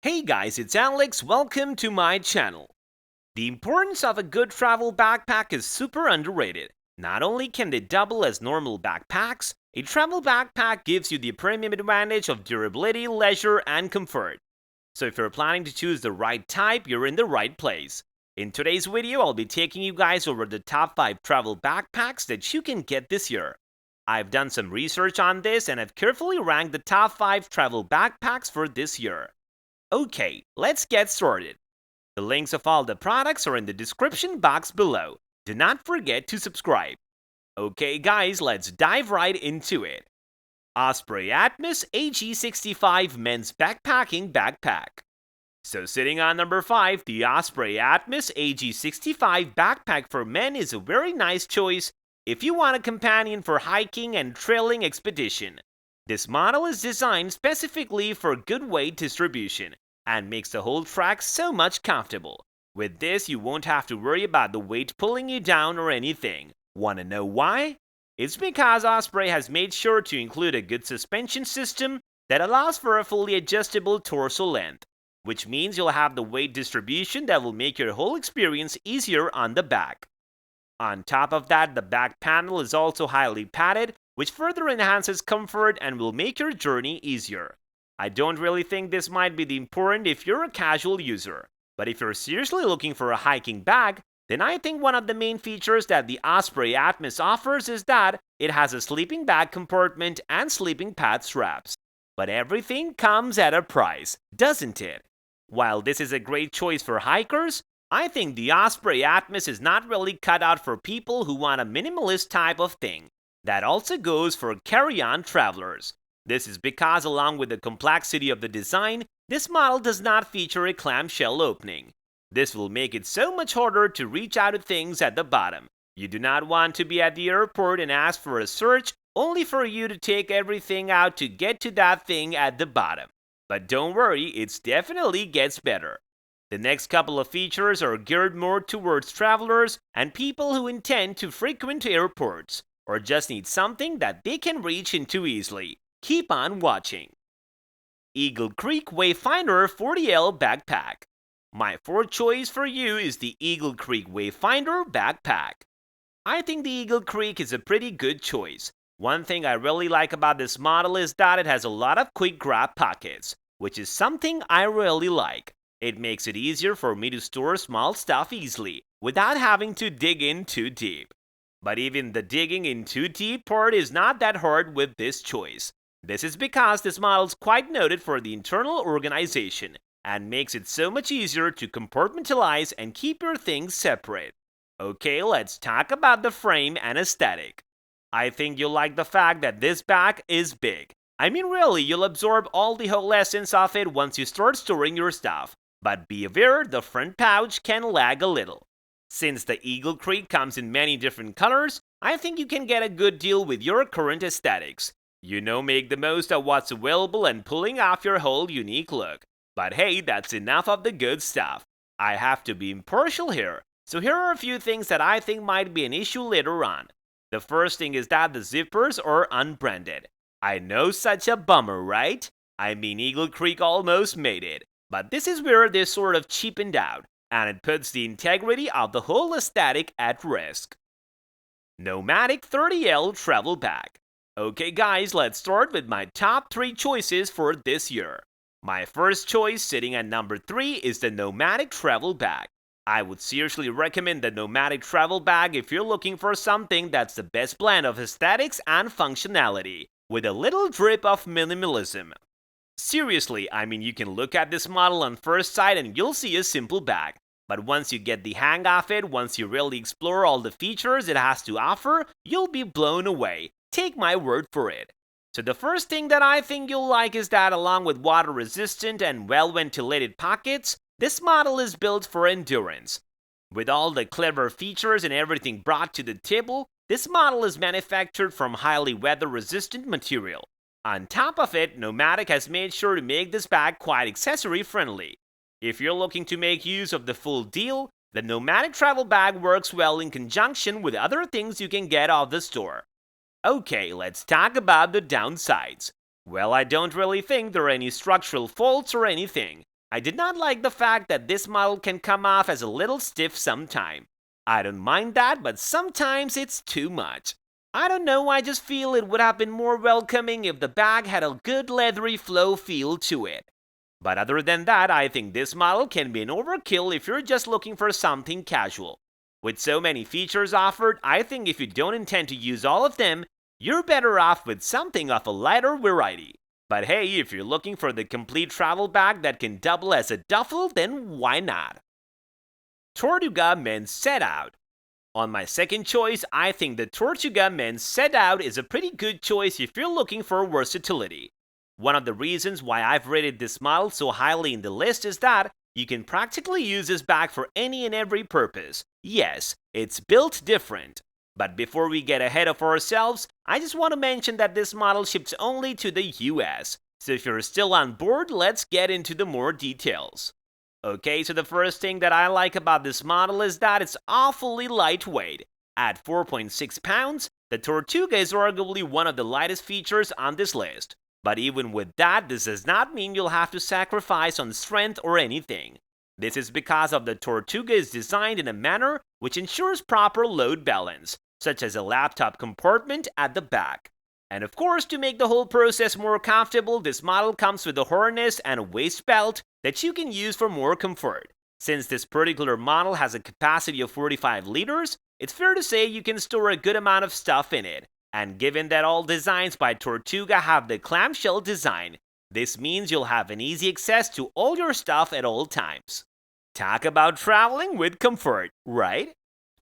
Hey guys, it's Alex, welcome to my channel. The importance of a good travel backpack is super underrated. Not only can they double as normal backpacks, a travel backpack gives you the premium advantage of durability, leisure, and comfort. So if you're planning to choose the right type, you're in the right place. In today's video, I'll be taking you guys over the top 5 travel backpacks that you can get this year. I've done some research on this and I've carefully ranked the top 5 travel backpacks for this year. Okay, let's get started. The links of all the products are in the description box below. Do not forget to subscribe. Okay guys, let's dive right into it. Osprey Atmos AG65 Men's Backpacking Backpack. So sitting on number 5, the Osprey Atmos AG65 Backpack for Men is a very nice choice if you want a companion for hiking and trailing expedition. This model is designed specifically for good weight distribution and makes the whole track so much comfortable. With this, you won't have to worry about the weight pulling you down or anything. Wanna know why? It's because Osprey has made sure to include a good suspension system that allows for a fully adjustable torso length, which means you'll have the weight distribution that will make your whole experience easier on the back. On top of that, the back panel is also highly padded, which further enhances comfort and will make your journey easier. I don't really think this might be the important if you're a casual user, but if you're seriously looking for a hiking bag, then I think one of the main features that the Osprey Atmos offers is that it has a sleeping bag compartment and sleeping pad straps. But everything comes at a price, doesn't it? While this is a great choice for hikers, I think the Osprey Atmos is not really cut out for people who want a minimalist type of thing. That also goes for carry-on travelers. This is because along with the complexity of the design, this model does not feature a clamshell opening. This will make it so much harder to reach out to things at the bottom. You do not want to be at the airport and ask for a search only for you to take everything out to get to that thing at the bottom. But don't worry, it definitely gets better. The next couple of features are geared more towards travelers and people who intend to frequent airports, or just need something that they can reach into easily. Keep on watching. Eagle Creek Wayfinder 40L Backpack. My fourth choice for you is the Eagle Creek Wayfinder Backpack. I think the Eagle Creek is a pretty good choice. One thing I really like about this model is that it has a lot of quick grab pockets, which is something I really like. It makes it easier for me to store small stuff easily, without having to dig in too deep. But even the digging in too deep part is not that hard with this choice. This is because this model is quite noted for the internal organization, and makes it so much easier to compartmentalize and keep your things separate. Okay, let's talk about the frame and aesthetic. I think you'll like the fact that this bag is big. I mean really, you'll absorb all the whole essence of it once you start storing your stuff. But be aware, the front pouch can lag a little. Since the Eagle Creek comes in many different colors, I think you can get a good deal with your current aesthetics. Make the most of what's available and pulling off your whole unique look. But hey, that's enough of the good stuff. I have to be impartial here, so here are a few things that I think might be an issue later on. The first thing is that the zippers are unbranded. I know, such a bummer, right? I mean, Eagle Creek almost made it. But this is where they sort of cheapened out, and it puts the integrity of the whole aesthetic at risk. Nomadic 30L Travel Bag. Okay guys, let's start with my top 3 choices for this year. My first choice, sitting at number 3, is the Nomadic Travel Bag. I would seriously recommend the Nomadic Travel Bag if you're looking for something that's the best blend of aesthetics and functionality, with a little drip of minimalism. Seriously, I mean, you can look at this model on first sight and you'll see a simple bag. But once you get the hang of it, once you really explore all the features it has to offer, you'll be blown away. Take my word for it. So the first thing that I think you'll like is that along with water-resistant and well-ventilated pockets, this model is built for endurance. With all the clever features and everything brought to the table, this model is manufactured from highly weather-resistant material. On top of it, Nomadic has made sure to make this bag quite accessory-friendly. If you're looking to make use of the full deal, the Nomadic travel bag works well in conjunction with other things you can get off the store. Okay, let's talk about the downsides. Well, I don't really think there are any structural faults or anything. I did not like the fact that this model can come off as a little stiff sometime. I don't mind that, but sometimes it's too much. I don't know, I just feel it would have been more welcoming if the bag had a good leathery flow feel to it. But other than that, I think this model can be an overkill if you're just looking for something casual. With so many features offered, I think if you don't intend to use all of them, you're better off with something of a lighter variety. But hey, if you're looking for the complete travel bag that can double as a duffel, then why not? Tortuga Men's Set Out. On my second choice, I think the Tortuga Men's Set Out is a pretty good choice if you're looking for versatility. One of the reasons why I've rated this model so highly in the list is that you can practically use this bag for any and every purpose. Yes, it's built different. But before we get ahead of ourselves, I just want to mention that this model ships only to the US. So if you're still on board, let's get into the more details. Okay, so the first thing that I like about this model is that it's awfully lightweight. At 4.6 pounds, the Tortuga is arguably one of the lightest features on this list. But even with that, this does not mean you'll have to sacrifice on strength or anything. This is because of the Tortuga is designed in a manner which ensures proper load balance, such as a laptop compartment at the back. And of course, to make the whole process more comfortable, this model comes with a harness and a waist belt that you can use for more comfort. Since this particular model has a capacity of 45 liters, it's fair to say you can store a good amount of stuff in it. And given that all designs by Tortuga have the clamshell design, this means you'll have an easy access to all your stuff at all times. Talk about traveling with comfort, right?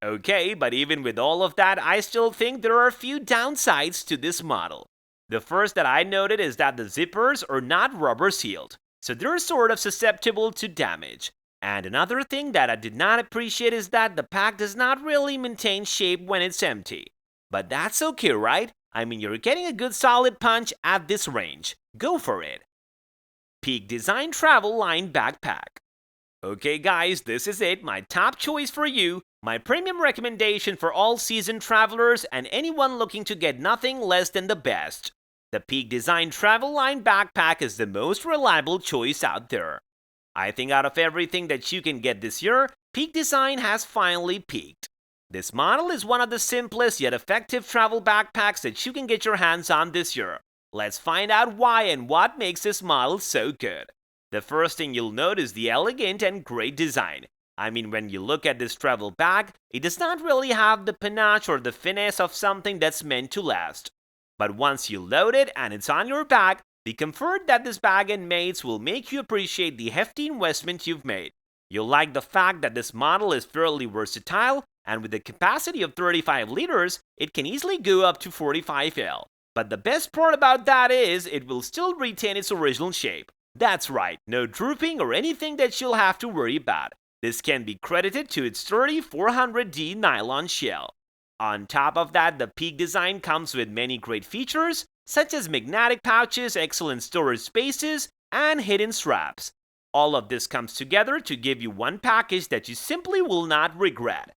Okay, but even with all of that, I still think there are a few downsides to this model. The first that I noted is that the zippers are not rubber sealed, so they're sort of susceptible to damage. And another thing that I did not appreciate is that the pack does not really maintain shape when it's empty. But that's okay, right? I mean, you're getting a good solid punch at this range. Go for it. Peak Design Travel Line Backpack. Okay guys, this is it, my top choice for you, my premium recommendation for all season travelers and anyone looking to get nothing less than the best. The Peak Design Travel Line Backpack is the most reliable choice out there. I think out of everything that you can get this year, Peak Design has finally peaked. This model is one of the simplest yet effective travel backpacks that you can get your hands on this year. Let's find out why and what makes this model so good. The first thing you'll note is the elegant and great design. I mean, when you look at this travel bag, it does not really have the panache or the finesse of something that's meant to last. But once you load it and it's on your back, the comfort that this bag emates will make you appreciate the hefty investment you've made. You'll like the fact that this model is fairly versatile, and with a capacity of 35 liters, it can easily go up to 45L. But the best part about that is, it will still retain its original shape. That's right, no drooping or anything that you'll have to worry about. This can be credited to its sturdy 400D nylon shell. On top of that, the Peak design comes with many great features, such as magnetic pouches, excellent storage spaces, and hidden straps. All of this comes together to give you one package that you simply will not regret.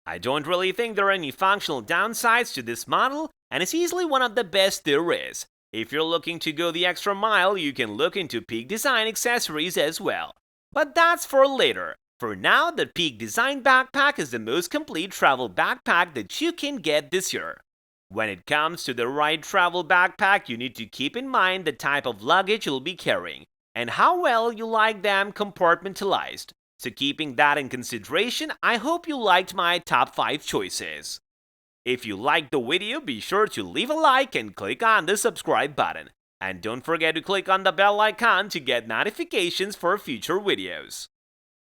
I don't really think there are any functional downsides to this model, and it's easily one of the best there is. If you're looking to go the extra mile, you can look into Peak Design accessories as well. But that's for later. For now, the Peak Design Backpack is the most complete travel backpack that you can get this year. When it comes to the right travel backpack, you need to keep in mind the type of luggage you'll be carrying, and how well you like them compartmentalized. So keeping that in consideration, I hope you liked my top 5 choices. If you liked the video, be sure to leave a like and click on the subscribe button. And don't forget to click on the bell icon to get notifications for future videos.